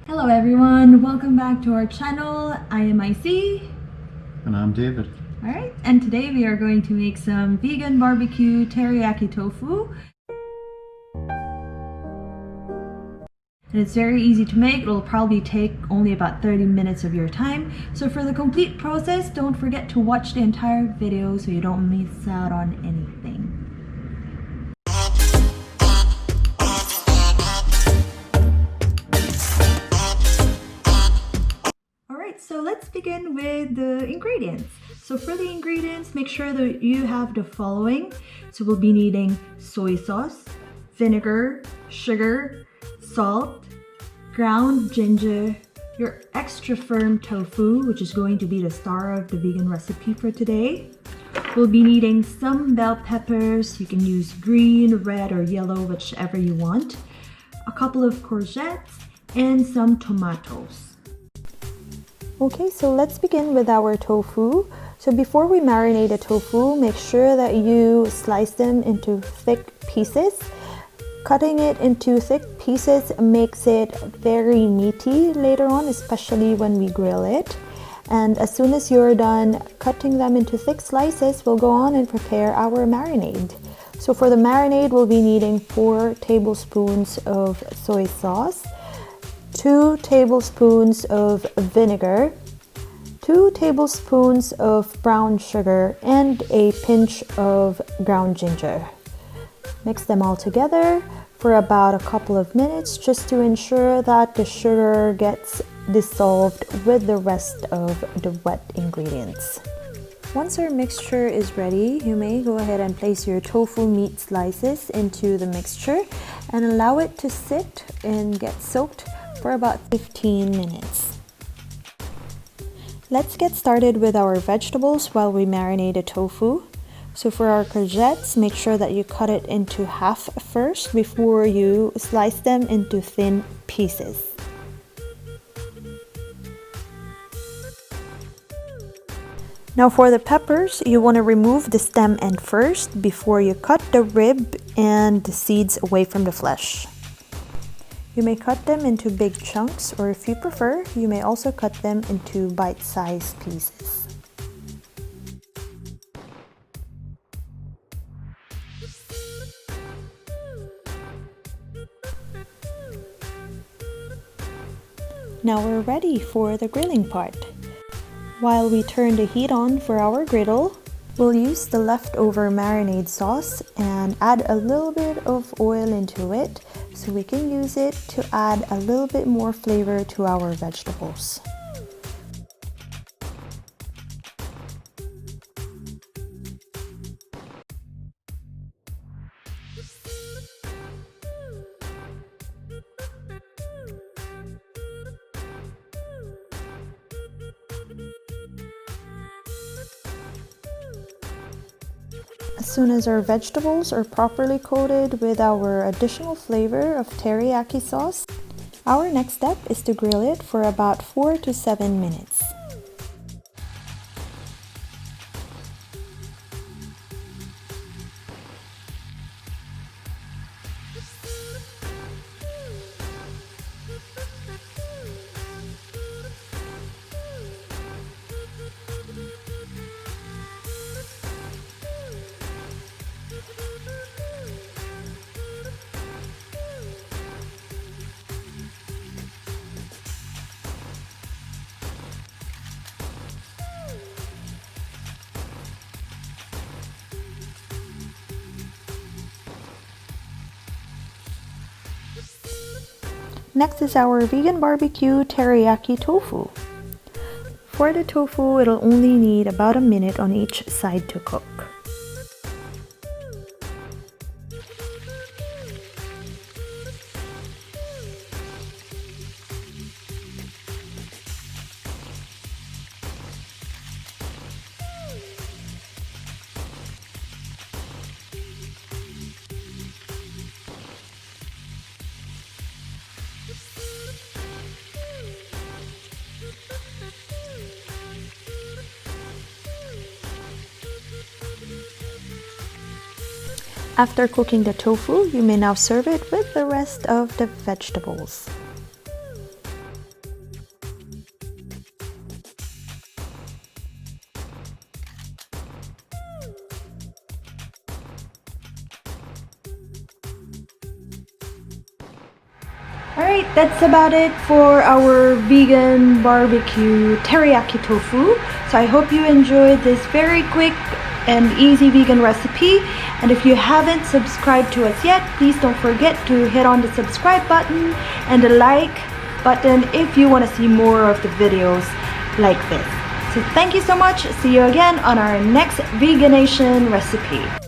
Hello everyone, welcome back to our channel. I am IC. And I'm David. Alright, and today we are going to make some vegan barbecue teriyaki tofu. And it's very easy to make. It'll probably take only about 30 minutes of your time. So for the complete process, don't forget to watch the entire video so you don't miss out on anything. So let's begin with the ingredients. So for the ingredients, make sure that you have the following. So we'll be needing soy sauce, vinegar, sugar, salt, ground ginger, your extra firm tofu, which is going to be the star of the vegan recipe for today. We'll be needing some bell peppers. You can use green, red, or yellow, whichever you want. A couple of courgettes and some tomatoes. Okay, so let's begin with our tofu. So before we marinate the tofu, make sure that you slice them into thick pieces. Cutting it into thick pieces makes it very meaty later on, especially when we grill it. And as soon as you're done cutting them into thick slices, we'll go on and prepare our marinade. So for the marinade, we'll be needing 4 tablespoons of soy sauce, 2 tablespoons of vinegar, 2 tablespoons of brown sugar, and a pinch of ground ginger. Mix them all together for about a couple of minutes just to ensure that the sugar gets dissolved with the rest of the wet ingredients. Once our mixture is ready, you may go ahead and place your tofu meat slices into the mixture and allow it to sit and get soaked for about 15 minutes. Let's get started with our vegetables while we marinate the tofu. So for our courgettes, make sure that you cut it into half first before you slice them into thin pieces. Now for the peppers, you want to remove the stem end first before you cut the rib and the seeds away from the flesh. You may cut them into big chunks, or if you prefer, you may also cut them into bite-sized pieces. Now we're ready for the grilling part. While we turn the heat on for our griddle, we'll use the leftover marinade sauce and add a little bit of oil into it so we can use it to add a little bit more flavor to our vegetables. As soon as our vegetables are properly coated with our additional flavor of teriyaki sauce, our next step is to grill it for about 4 to 7 minutes. Next is our Vegan Barbecue Teriyaki Tofu. For the tofu, it'll only need about a minute on each side to cook. After cooking the tofu, you may now serve it with the rest of the vegetables. Alright, that's about it for our vegan barbecue teriyaki tofu. So I hope you enjoyed this very quick and easy vegan recipe. And if you haven't subscribed to us yet, please don't forget to hit on the subscribe button and the like button if you want to see more of the videos like this. So thank you so much. See you again on our next veganation recipe.